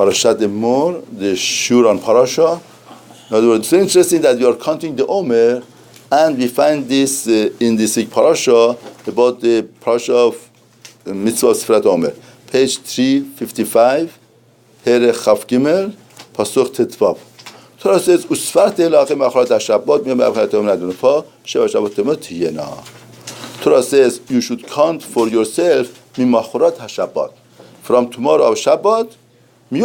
Parashat Emor, the Shur on Parashat. In other words, it's very interesting that we are counting the Omer, and we find this in this parasha about the parasha of Mitzvah Sifrat Omer. Page 355, Here Chaf Gimel, Pasuk Tetvav. Torah says, Usfart elachem acharat hashabbat, miyam acharat omer adonfa, sheva shabbat temot tiyena. Torah says, you should count for yourself, mimacharat hashabbat. From tomorrow of Shabbat, from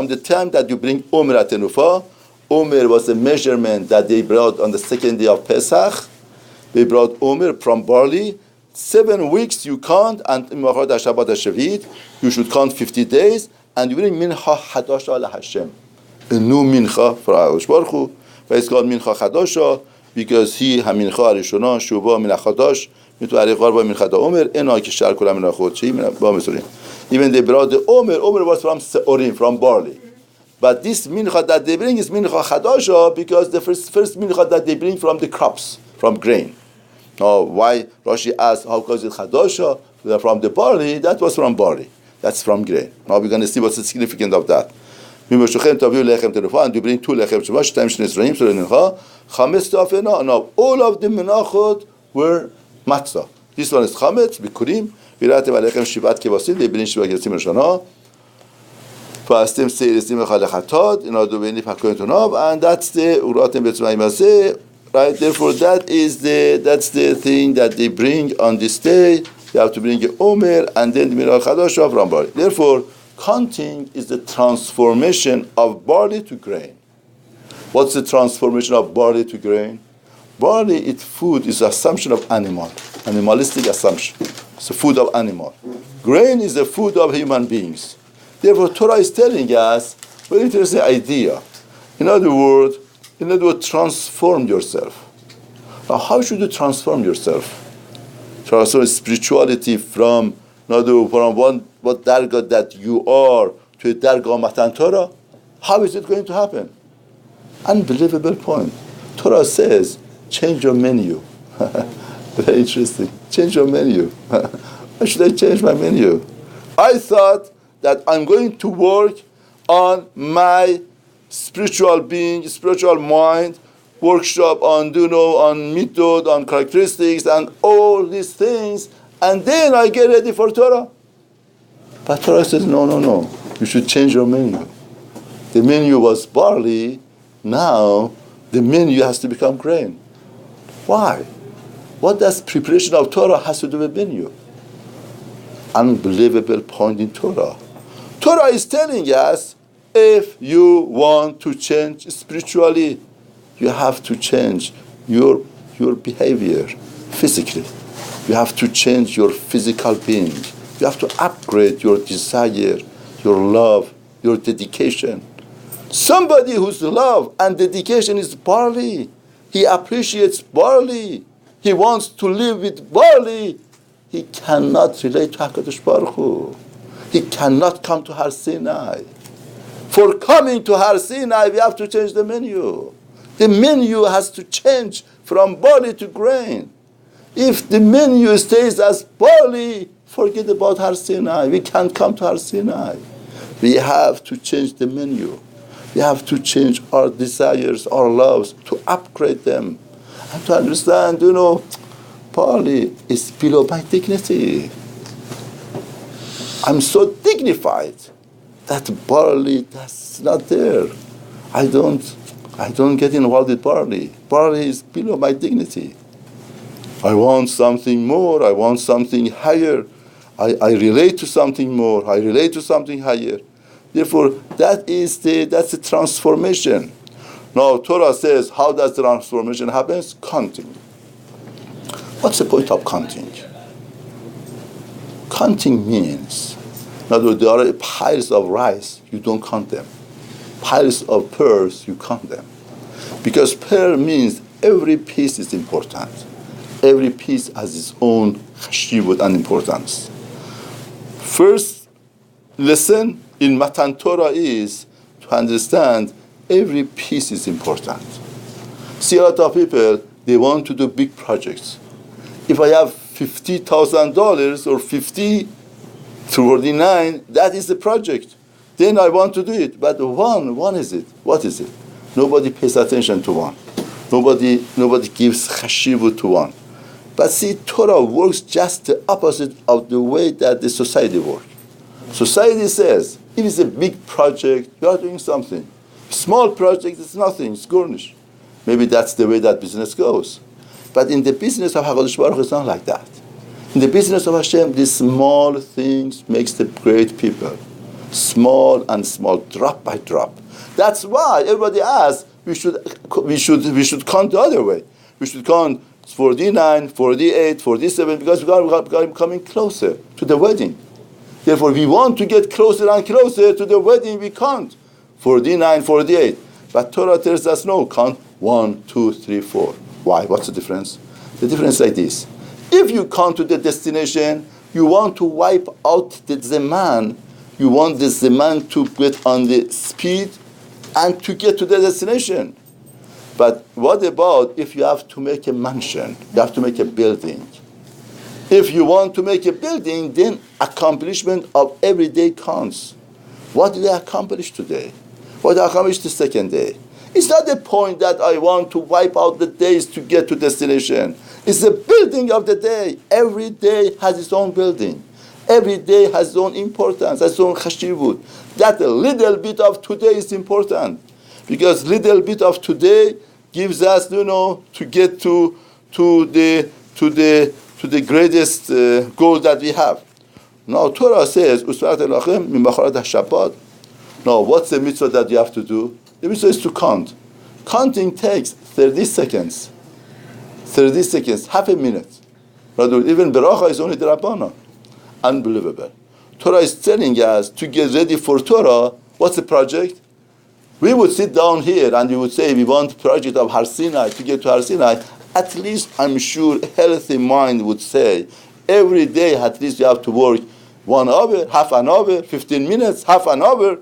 the time that you bring Omer at Tenufa. Omer was a measurement that they brought on the second day of Pesach. They brought Omer from barley. 7 weeks you count, and in Shabbat HaShavit, you should count 50 days, and you bring Mincha Hadasha ala Hashem. A new Mincha for Hakadosh Baruch Hu. But it's called Mincha Hadasha because he HaMincha HaRishona Shuvah Min HaChadash Mitvarech Varba Mincha Omer Ena Kishar Kula Min HaChodshi Min HaMisurim. Even they brought the Omer. Omer was from Seorim, from barley. But this mincha that they bring is mincha chadasha because the first mincha that they bring from the crops, from grain. Now, why Rashi asked, how was it chadasha? From the barley, that was from barley. That's from grain. Now we're going to see what's the significance of that. And you bring 2 lechem. Now, all of the menachot were matzah. This one is chametz, bikurim. They bring shivat kevasim rishana. Fastim seiristim echalachatod. And that's the uratim betzmayimazeh. Right. Therefore, that's the thing that they bring on this day. You have to bring a omer and then the minach chadasha from barley. Therefore, counting is the transformation of barley to grain. What's the transformation of barley to grain? Barley, its food is assumption of animalistic assumption. It's the food of animal. Grain is the food of human beings. Therefore, Torah is telling us very interesting idea. In other words, transform yourself. Now, how should you transform yourself? Transform spirituality from what dargah that you are to a dargah matan Torah. How is it going to happen? Unbelievable point. Torah says, change your menu. Very interesting. Change your menu. Why should I change my menu? I thought that I'm going to work on my spiritual being, spiritual mind, workshop on midot, on characteristics, and all these things, and then I get ready for Torah. But Torah says, no. You should change your menu. The menu was barley. Now the menu has to become grain. Why? What does preparation of Torah has to do with menu? Unbelievable point in Torah. Torah is telling us, if you want to change spiritually, you have to change your behavior physically. You have to change your physical being. You have to upgrade your desire, your love, your dedication. Somebody whose love and dedication is barley, he appreciates barley, he wants to live with barley, he cannot relate to HaKadosh Baruch Hu. He cannot come to Har Sinai. For coming to Har Sinai, we have to change the menu. The menu has to change from barley to grain. If the menu stays as barley, forget about Har Sinai. We can't come to Har Sinai. We have to change the menu. We have to change our desires, our loves, to upgrade them. And to understand, barley is below my dignity. I'm so dignified that barley, that's not there. I don't get involved with barley. Barley is below my dignity. I want something more. I want something higher. I relate to something more. I relate to something higher. Therefore, that's the transformation. Now, Torah says, how does the transformation happen? Counting. What's the point of counting? Counting means, in other words, there are piles of rice, you don't count them. Piles of pearls, you count them. Because pearl means every piece is important. Every piece has its own chashivut and importance. First lesson in Matan Torah is to understand every piece is important. See, a lot of people, they want to do big projects. If I have $50,000 or 50 through 49, that is the project. then I want to do it. But one is it? What is it? Nobody pays attention to one. Nobody gives chashivut to one. But see, Torah works just the opposite of the way that the society works. Society says, if it's a big project, you are doing something. Small project, it's nothing, it's garnish. Maybe that's the way that business goes. But in the business of HaKadosh Baruch Hu, it's not like that. In the business of Hashem, these small things makes the great people. Small and small, drop by drop. That's why everybody asks, we should count the other way. We should count 49, 48, 47, because we are coming closer to the wedding. Therefore, we want to get closer and closer to the wedding. We count 49, 48. But Torah tells us no, count 1, 2, 3, 4. Why? What's the difference? The difference is like this. If you come to the destination, you want to wipe out the Zeman. You want the Zeman to get on the speed and to get to the destination. But what about if you have to make a mansion? You have to make a building. If you want to make a building, then accomplishment of every day counts. What did I accomplish today? What did I accomplish the second day? It's not the point that I want to wipe out the days to get to destination. It's the building of the day. Every day has its own building. Every day has its own importance, has its own chashivut. That little bit of today is important. Because little bit of today gives us, to get to the greatest goal that we have. Now, Torah says, now, what's the mitzvah that you have to do? The mitzvah is to count. Counting takes 30 seconds. 30 seconds, half a minute. Even beracha is only the Rabbana. Unbelievable. Torah is telling us to get ready for Torah. What's the project? We would sit down here and we would say we want project of Har Sinai to get to Har Sinai. At least I'm sure a healthy mind would say every day at least you have to work 1 hour, half an hour, 15 minutes, half an hour.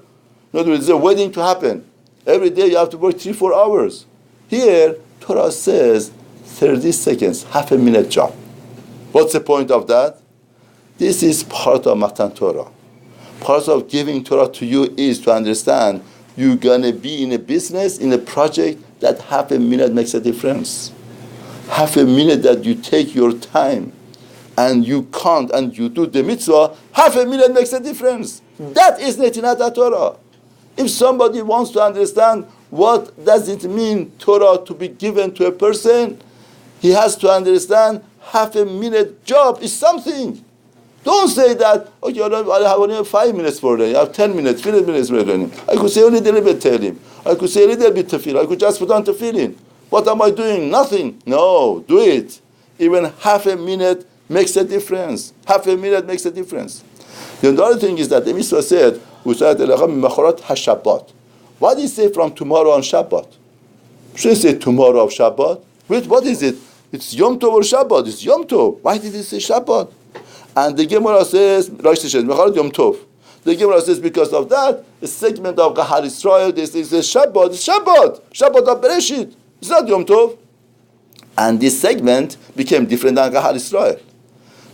In other words, there's a wedding to happen. Every day you have to work 3-4 hours. Here, Torah says 30 seconds, half a minute job. What's the point of that? This is part of Matan Torah. Part of giving Torah to you is to understand you're going to be in a business, in a project that half a minute makes a difference. Half a minute that you take your time and you count and you do the mitzvah, half a minute makes a difference. That is Netinat Torah. If somebody wants to understand what does it mean Torah to be given to a person, he has to understand half a minute job is something. Don't say that, okay, I have only 5 minutes for them. I have 10 minutes, 15 minutes for them. I could say a little bit Tehillim. I could say a little bit Tefillah. I could just put on Tefillin. What am I doing? Nothing. No, do it. Even half a minute makes a difference. Half a minute makes a difference. The other thing is that the mitzvah said, what do you say from tomorrow on Shabbat? Shouldn't say tomorrow of Shabbat. Wait, what is it? It's Yom Tov or Shabbat. It's Yom Tov. Why did he say Shabbat? And the Gemara says, Yom Tov. The Gemara says because of that, a segment of Gahar Israel, they say Shabbat. It's Shabbat. Shabbat of Bereshit. It's not Yom Tov. And this segment became different than Gahar Israel.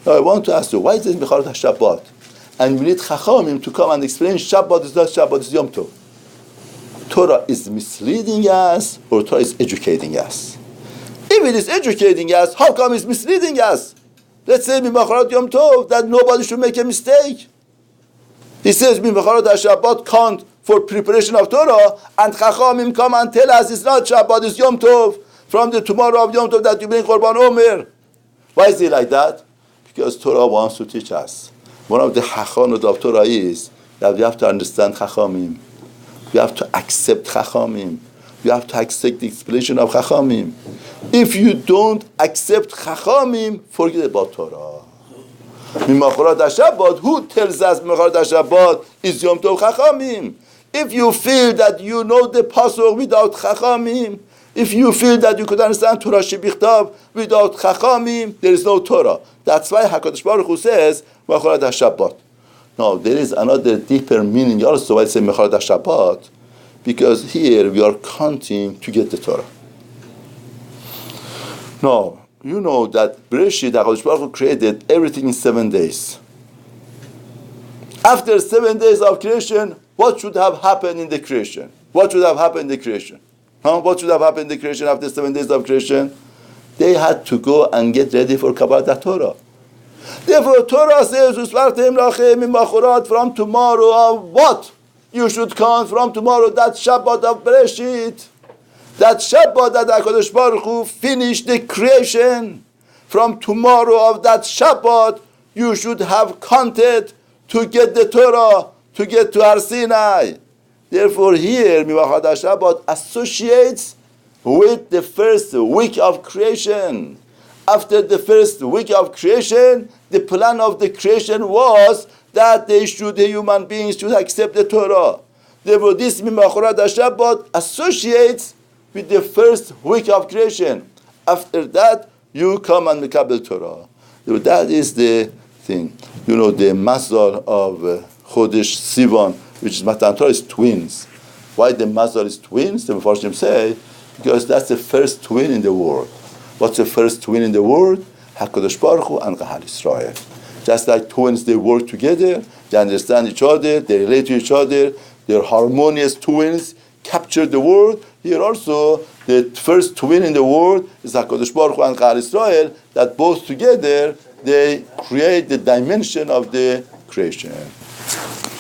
Now I want to ask you, why is it Mecharat HaShabbat? And we need Chachamim to come and explain Shabbat is not Shabbat, it's Yom Tov. Torah is misleading us or Torah is educating us? If it is educating us, how come it's misleading us? Let's say Mimacharat Yom Tov, that nobody should make a mistake. He says Mimacharat HaShabbat count for preparation of Torah, and Chachamim come and tell us it's not Shabbat, it's Yom Tov, from the tomorrow of Yom Tov that you bring Korban Omer. Why is it like that? Because Torah wants to teach us. One of the hachanot of Torah is that we have to understand Chachamim. We have to accept Chachamim. We have to accept the explanation of Chachamim. If you don't accept Chachamim, forget about Torah. Mimacharat HaShabbat, who tells us Mimacharat HaShabbat is Yom Tov Chachamim? If you feel that you know the pasuk without Chachamim, if you feel that you could understand Torah Shebichtav without Chachamim, there is no Torah. That's why HaKadosh Baruch Hu says Mecharat HaShabbat. Now, there is another deeper meaning also why I say Mecharat HaShabbat, because here we are counting to get the Torah. Now, you know that Bereshit, HaKadosh Baruch Hu created everything in 7 days. After 7 days of creation, what should have happened in the creation? What should have happened in the creation? What should have happened in the creation after 7 days of creation? They had to go and get ready for Kabbalat Torah. Therefore, Torah says, from tomorrow of what? You should count from tomorrow, that Shabbat of Bereshit. That Shabbat that HaKadosh Baruch Hu finished the creation. From tomorrow of that Shabbat, you should have counted to get the Torah, to get to Har Sinai. Therefore, here, Miwachad Shabbat associates with the first week of creation. After the first week of creation, the plan of the creation was that the human beings should accept the Torah. Therefore, this Miwachad Shabbat associates with the first week of creation. After that, you come and Mekabel Torah. So that is the thing. The Mazal of Chodesh Sivan, which is Matan Torah, is twins. Why the Mazal is twins? The Mefarshim say, because that's the first twin in the world. What's the first twin in the world? HaKadosh Baruch Hu and Kahal Yisrael. Just like twins, they work together, they understand each other, they relate to each other, they're harmonious twins, capture the world. Here also, the first twin in the world is HaKadosh Baruch Hu and Kahal Yisrael, that both together, they create the dimension of the creation.